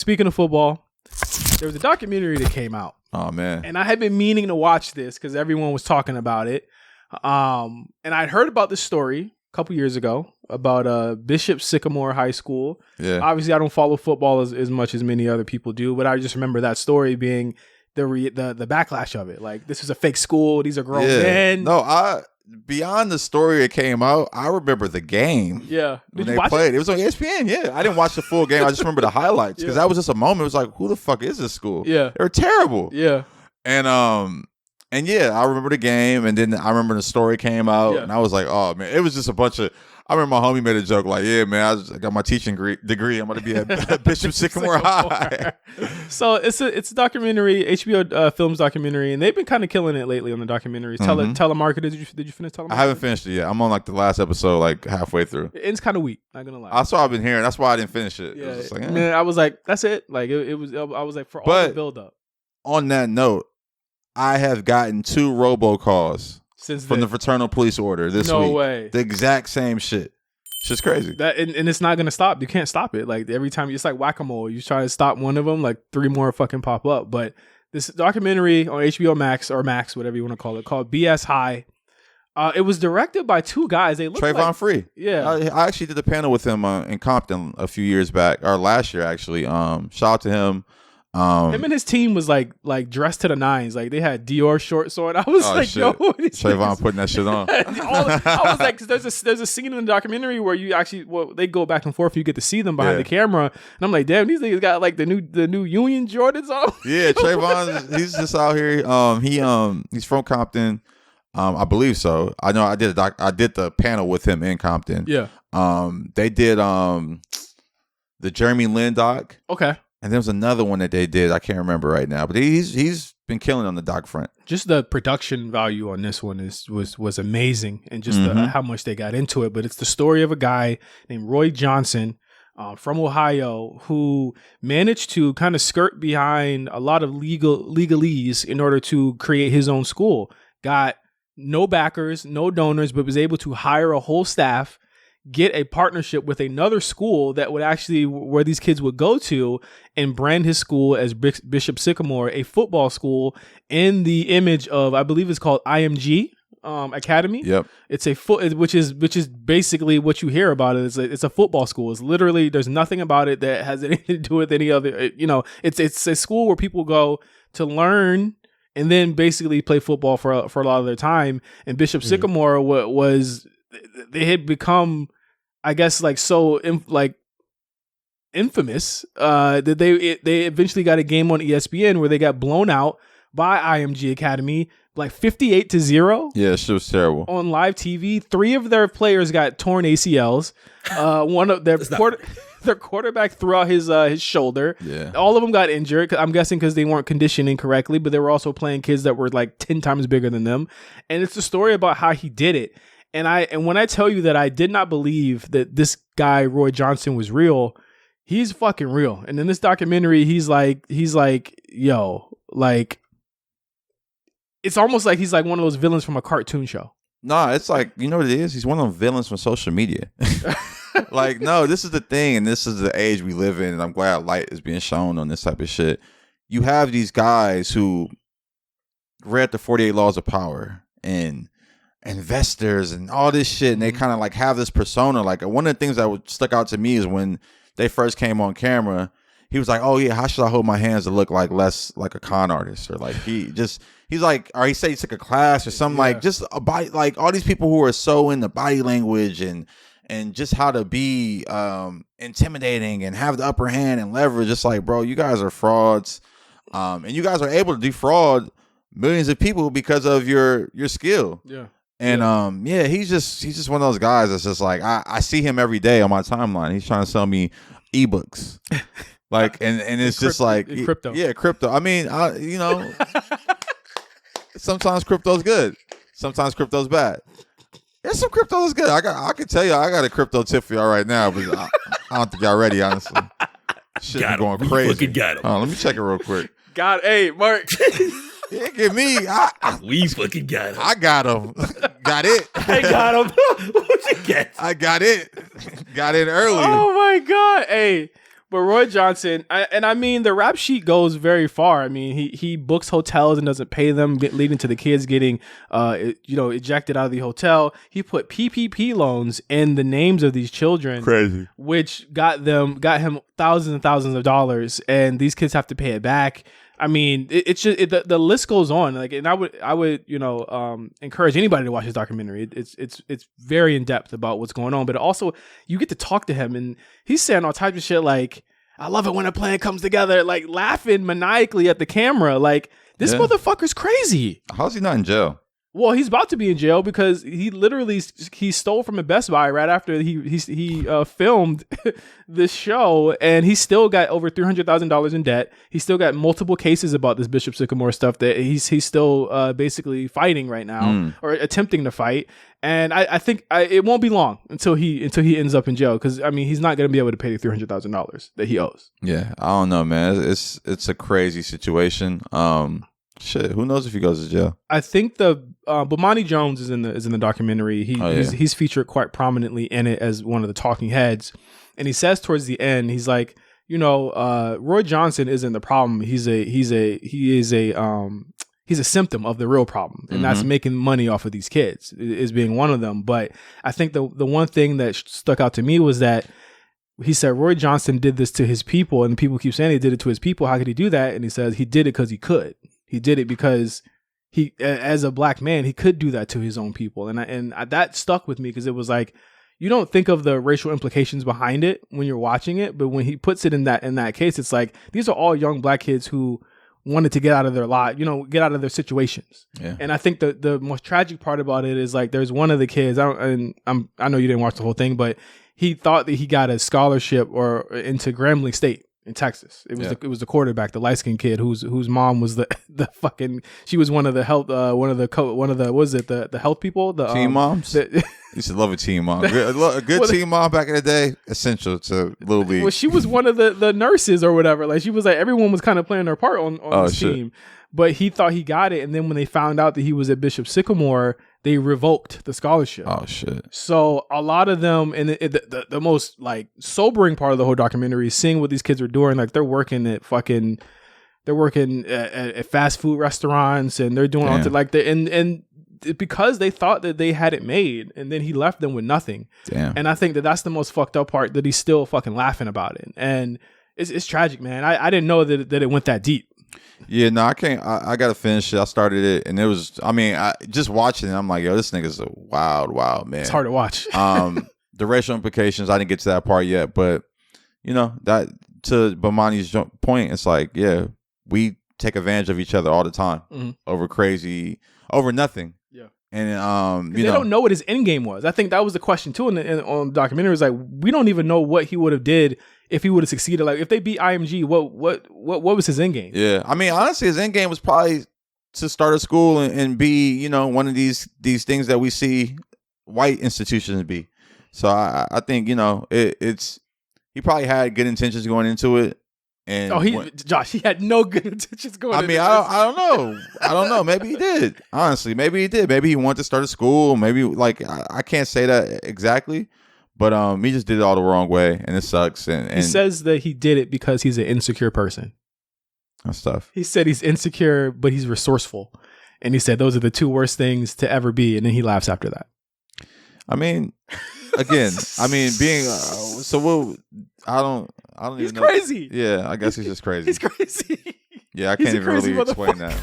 Speaking of football, there was a documentary that came out. Oh man! And I had been meaning to watch this because everyone was talking about it. And I'd heard about this story a couple years ago about Bishop Sycamore High School. Yeah. Obviously, I don't follow football as much as many other people do, but I just remember that story being the backlash of it. Like, this is a fake school. These are grown men. No, beyond the story it came out, I remember the game. Yeah. When they played. It was on ESPN. Yeah. I didn't watch the full game. I just remember the highlights because that was just a moment. It was like, who the fuck is this school? Yeah. They were terrible. Yeah. And yeah, I remember the game, and then I remember the story came out, and I was like, oh man, it was just a bunch of. I remember my homie made a joke like, yeah, man, I got my teaching degree. I'm going to be at Bishop Sycamore High. So it's a documentary, HBO Films documentary, and they've been kind of killing it lately on the documentaries. Telemarketer, did you finish Telemarketer? I haven't finished it yet. I'm on like the last episode, like halfway through. It's kind of weak, not gonna lie. That's what I've been hearing. That's why I didn't finish it. Yeah, it was just like, man, I was like, that's it. Like it was. I was like, for all the build up. On that note, I have gotten 2 robocalls from the fraternal police order this week. No way. The exact same shit. It's just crazy. And it's not gonna stop. You can't stop it. Like every time, it's like whack-a-mole. You try to stop one of them, like 3 more fucking pop up. But this documentary on HBO Max or Max, whatever you want to call it, called BS High. It was directed by 2 guys. They look Trayvon Free. Yeah, I actually did a panel with him in Compton a few years back, or last year actually. Shout out to him. Him and his team was like dressed to the nines. Like they had Dior shorts on. I was like, shit. yo, Trayvon putting that shit on. I was like, cause there's a scene in the documentary where you actually, they go back and forth. You get to see them behind the camera, and I'm like, damn, these niggas got like the new Union Jordans on. Yeah, Trayvon, he's just out here. He's from Compton. I believe so. I know I did the panel with him in Compton. Yeah. They did the Jeremy Lin doc. Okay. And there was another one that they did. I can't remember right now, but he's been killing on the doc front. Just the production value on this one was amazing, and just how much they got into it. But it's the story of a guy named Roy Johnson from Ohio who managed to kind of skirt behind a lot of legalese in order to create his own school. Got no backers, no donors, but was able to hire a whole staff, get a partnership with another school that would actually, where these kids would go to, and brand his school as Bishop Sycamore, a football school in the image of, I believe it's called IMG Academy. Yep. It's which is basically what you hear about it. It's a football school. It's literally, there's nothing about it that has anything to do with any other, it's a school where people go to learn and then basically play football for a lot of their time. And Bishop Sycamore was, they had become, I guess, like infamous that they eventually got a game on ESPN where they got blown out by IMG Academy like 58-0. Yeah, shit was terrible on live TV. 3 of their players got torn ACLs. One of their quarterback threw out his shoulder. Yeah, all of them got injured. I'm guessing because they weren't conditioning correctly, but they were also playing kids that were like 10 times bigger than them. And it's the story about how he did it. And when I tell you that I did not believe that this guy, Roy Johnson, was real, he's fucking real. And in this documentary, he's like, yo, like, it's almost like he's like one of those villains from a cartoon show. Nah, it's like, you know what it is? He's one of those villains from social media. Like, no, this is the thing, and this is the age we live in, and I'm glad light is being shown on this type of shit. You have these guys who read the 48 Laws of Power and investors and all this shit, and they kind of like have this persona. Like, one of the things that stuck out to me is when they first came on camera, he was like, oh yeah, how should I hold my hands to look like less like a con artist? Or like he's like, or he said he took a class or something, like just a body, like all these people who are so into body language and just how to be intimidating and have the upper hand and leverage. Just like, bro, you guys are frauds, and you guys are able to defraud millions of people because of your skill. Yeah. And he's just one of those guys that's just like, I see him every day on my timeline. He's trying to sell me ebooks. Like, and it's just like crypto. Yeah, crypto. I mean, sometimes crypto's good. Sometimes crypto's bad. Yeah, some crypto is good. I can tell you, I got a crypto tip for y'all right now, but I don't think y'all ready, honestly. Shit is going crazy. Got him. Let me check it real quick. Hey, Mark. Yeah, get me. We fucking got him. I got him. Got it. I got him. What you get? I got it. Got it early. Oh my God. Hey, But Roy Johnson, I mean, the rap sheet goes very far. I mean, he books hotels and doesn't pay them, leading to the kids getting, ejected out of the hotel. He put PPP loans in the names of these children, Crazy, which got him thousands and thousands of dollars, and these kids have to pay it back. I mean, it's just the list goes on. Like, and I would encourage anybody to watch this documentary. It's very in depth about what's going on, but also you get to talk to him, and he's saying all types of shit like, "I love it when a plan comes together," like laughing maniacally at the camera. Like, this motherfucker's crazy. How's he not in jail? Well, he's about to be in jail because he stole from a Best Buy right after he filmed this show, and he still got over $300,000 in debt. He still got multiple cases about this Bishop Sycamore stuff that he's still basically fighting right now or attempting to fight. And I think it won't be long until he ends up in jail, because I mean, he's not going to be able to pay the $300,000 that he owes. Yeah, I don't know, man. It's a crazy situation. Shit, who knows if he goes to jail? I think Bomani Jones is in the documentary. He's featured quite prominently in it as one of the talking heads, and he says towards the end, he's like, Roy Johnson isn't the problem. He's a symptom of the real problem, and that's making money off of these kids is being one of them. But I think the one thing that stuck out to me was that he said Roy Johnson did this to his people, and people keep saying he did it to his people. How could he do that? And he says he did it because he could. He did it because he, as a black man, he could do that to his own people. And that stuck with me, because it was like, you don't think of the racial implications behind it when you're watching it, but when he puts it in that case, it's like, these are all young black kids who wanted to get out of their lot, get out of their situations. Yeah. And I think the most tragic part about it is, like, there's one of the kids, I know you didn't watch the whole thing, but he thought that he got a scholarship or into Grambling State in Texas. It was the quarterback, the light skinned kid whose mom was the fucking, she was one of the health the health people, the teen moms. You should love a teen mom. A good teen mom back in the day, essential to Little League. Well, she was one of the nurses or whatever. Like, she was like, everyone was kind of playing their part on this team. But he thought he got it, and then when they found out that he was at Bishop Sycamore, they revoked the scholarship. Oh shit! So a lot of them, and the most like sobering part of the whole documentary is seeing what these kids are doing. Like, they're working at fast food restaurants, and they're doing all and because they thought that they had it made, and then he left them with nothing. Damn. And I think that's the most fucked up part, that he's still fucking laughing about it, and it's tragic, man. I didn't know that it went that deep. Yeah, no, I can't. I got to finish it. I started it, and it was, I mean, just watching it, I'm like, yo, this nigga's a wild, wild man. It's hard to watch. The racial implications, I didn't get to that part yet, but, that, to Bomani's point, it's like, yeah, we take advantage of each other all the time over nothing. Yeah. And, they don't know what his end game was. I think that was the question, too, on the documentary. It's like, we don't even know what he would have did if he would have succeeded. Like, if they beat IMG, what was his end game? Yeah, I mean, honestly, his end game was probably to start a school and be, one of these things that we see white institutions be. So I think, it's, he probably had good intentions going into it. And Josh, he had no good intentions going into it. I don't know. Maybe he did. Honestly, maybe he did. Maybe he wanted to start a school. Maybe, like, I can't say that exactly. But he just did it all the wrong way, and it sucks. And he says that he did it because he's an insecure person. That's tough. He said he's insecure, but he's resourceful. And he said those are the two worst things to ever be. And then he laughs after that. I mean, again, being I don't he's even know. Crazy. Yeah, I guess he's just crazy. He's crazy. Yeah, I can't even really explain that.